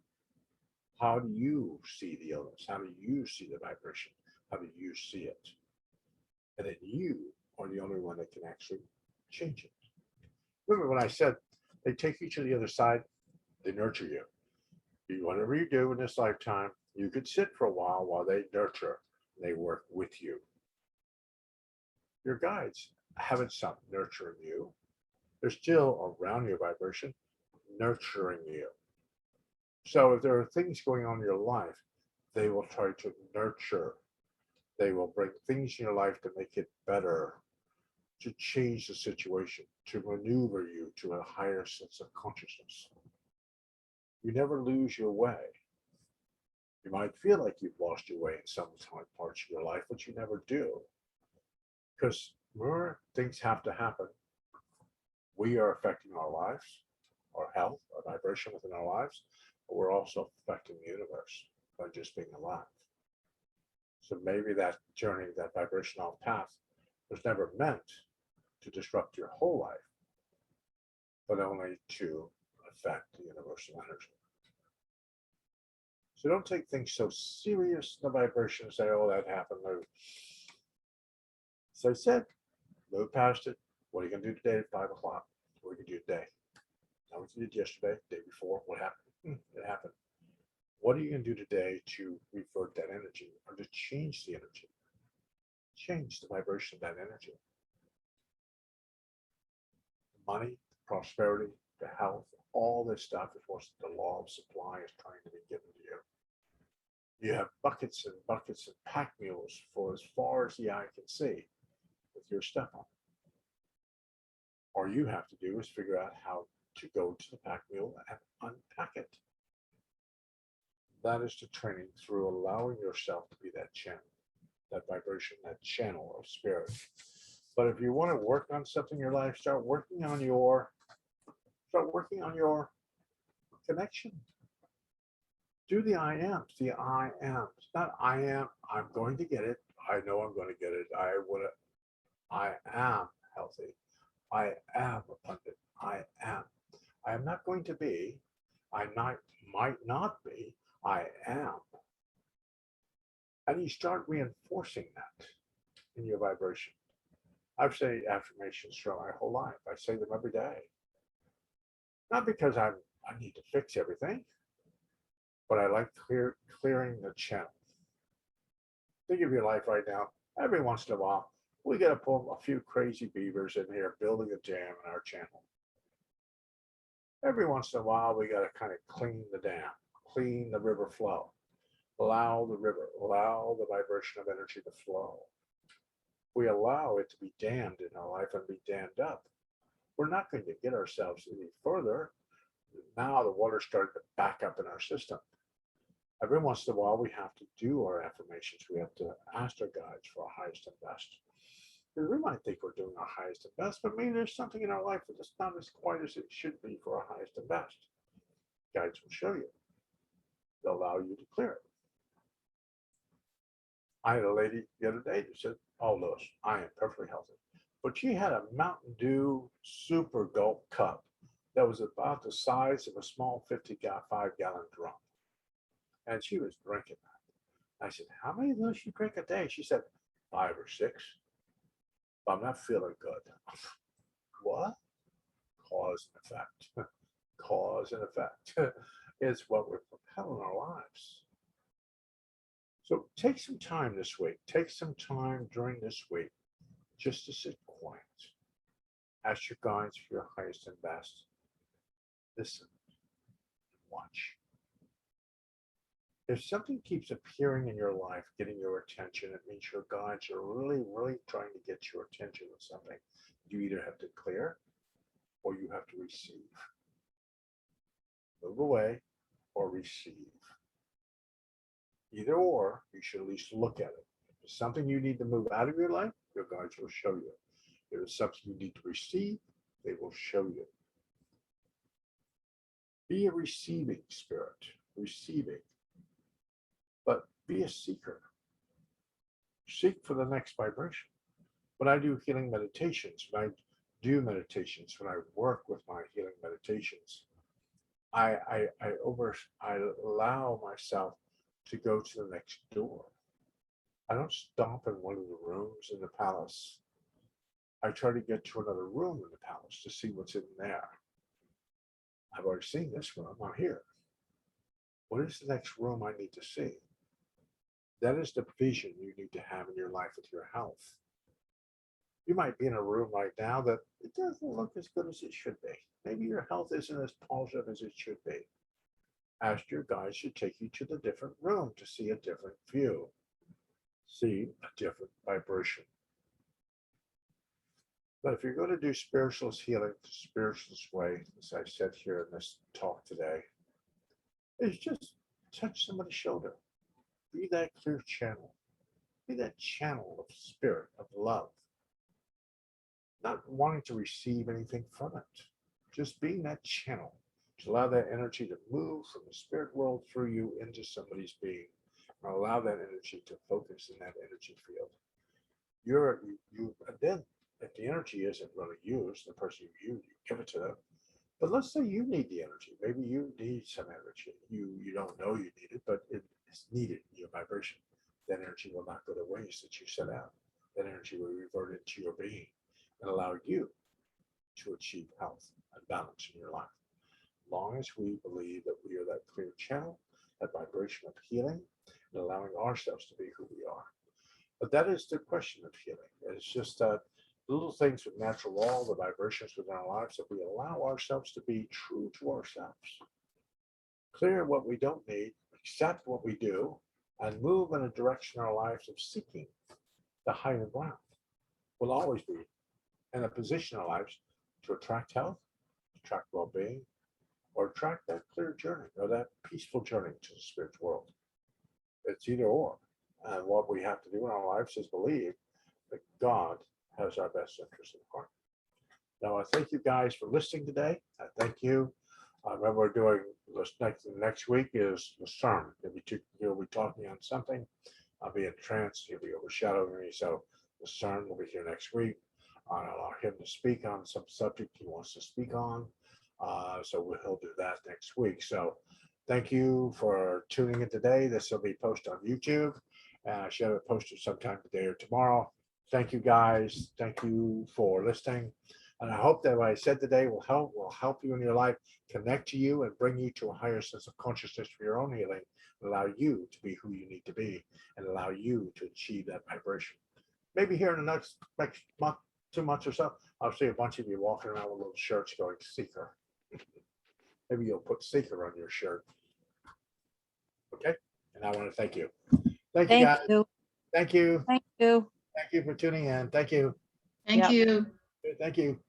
How do you see the illness? How do you see the vibration? How do you see it? And then you are the only one that can actually change it. Remember when I said they take you to the other side, they nurture you. Whatever you do in this lifetime, you could sit for a while they nurture and they work with you. Your guides haven't stopped nurturing you. They're still around your vibration, nurturing you. So if there are things going on in your life, they will try to nurture. They will bring things in your life to make it better, to change the situation, to maneuver you to a higher sense of consciousness. You never lose your way. You might feel like you've lost your way in some parts of your life, but you never do. Because more things have to happen. We are affecting our lives, our health, our vibration within our lives, but we're also affecting the universe by just being alive. So maybe that journey, that vibrational path was never meant to disrupt your whole life, but only to affect the universal energy. So don't take things so serious, the vibration, and say, oh, that happened. As I said, move past it. What are you going to do today at 5 o'clock? What are you going to do today? Not what you did yesterday, the day before. What happened? It happened. What are you going to do today to revert that energy or to change the energy? Change the vibration of that energy. The money, the prosperity, the health, all this stuff is what the law of supply is trying to be given to you. You have buckets and buckets of pack mules for as far as the eye can see with your stuff on it. All you have to do is figure out how to go to the pack mule and unpack it. That is the training through allowing yourself to be that channel, that vibration, that channel of spirit. But if you want to work on something in your life, start working on your connection. Do the I ams, the I ams. Not I am, I'm going to get it. I know I'm going to get it. I am healthy. I am abundant. I am. I am not going to be. Might not be. I am. And you start reinforcing that in your vibration. I've said affirmations throughout my whole life. I say them every day. Not because I need to fix everything, but I like clearing the channel. Think of your life right now. Every once in a while, we got to pull a few crazy beavers in here building a dam in our channel. Every once in a while, we got to kind of clean the dam, clean the river flow, allow the vibration of energy to flow. We allow it to be dammed in our life and be dammed up. We're not going to get ourselves any further. Now the water's starting to back up in our system. Every once in a while, we have to do our affirmations. We have to ask our guides for our highest and best. Because we might think we're doing our highest and best, but maybe there's something in our life that's not as quite as it should be for our highest and best. Guides will show you. They'll allow you to clear it. I had a lady the other day who said, oh, Lewis, I am perfectly healthy. But she had a Mountain Dew Super Gulp cup that was about the size of a small 55-gallon drum. And she was drinking that. I said, how many of those you drink a day? She said, 5 or 6. But I'm not feeling good. What? Cause and effect. Cause and effect. It's what we're propelling our lives. So take some time this week. Take some time during this week just to sit quiet. Ask your guides for your highest and best. Listen. Watch. If something keeps appearing in your life, getting your attention, it means your guides are really, really trying to get your attention with something. You either have to clear or you have to receive. Move away or receive. Either or, you should at least look at it. If it's something you need to move out of your life, your guides will show you. If it's something you need to receive, they will show you. Be a receiving spirit, receiving, but be a seeker. Seek for the next vibration. When I do healing meditations, when I work with my healing meditations, I allow myself to go to the next door. I don't stop in one of the rooms in the palace. I try to get to another room in the palace to see what's in there. I've already seen this room. I'm here. What is the next room I need to see? That is the vision you need to have in your life with your health. You might be in a room right now that it doesn't look as good as it should be. Maybe your health isn't as positive as it should be. Ask your guides to take you to the different room to see a different view, see a different vibration. But if you're going to do spiritualist healing the spiritualist way, as I said here in this talk today, is just touch somebody's shoulder. Be that clear channel. Be that channel of spirit, of love. Not wanting to receive anything from it. Just being that channel to allow that energy to move from the spirit world through you into somebody's being. And allow that energy to focus in that energy field. And then if the energy isn't really used, the person you give it to them. But let's say you need the energy. Maybe you need some energy. You don't know you need it, but it's needed in your vibration. That energy will not go to waste that you set out. That energy will revert into your being and allow you to achieve health and balance in your life. As long as we believe that we are that clear channel, that vibration of healing, and allowing ourselves to be who we are. But that is the question of healing. It's just that little things with natural law, the vibrations within our lives, that we allow ourselves to be true to ourselves. Clear what we don't need, accept what we do, and move in a direction in our lives of seeking the higher ground. We'll always be in a position in our lives to attract health, attract well-being, or attract that clear journey or that peaceful journey to the spiritual world. It's either or. And what we have to do in our lives is believe that God has our best interest in heart. Now, I thank you guys for listening today. I thank you. Remember, we're doing this next week is the sermon. You'll be talking on something. I'll be in trance. He'll be overshadowing me. So the sermon will be here next week. I'll allow him to speak on some subject he wants to speak on. So he'll do that next week. So thank you for tuning in today. This will be posted on YouTube. I should have it posted sometime today or tomorrow. Thank you guys. Thank you for listening. And I hope that what I said today will help you in your life, connect to you and bring you to a higher sense of consciousness for your own healing, and allow you to be who you need to be and allow you to achieve that vibration. Maybe here in the next month, 2 months or so, I'll see a bunch of you walking around with little shirts going Seeker. Maybe you'll put Seeker on your shirt. Okay? And I want to thank you. Thank you, guys. Thank you. Thank you. Thank you for tuning in. Thank you. Thank you. Thank you.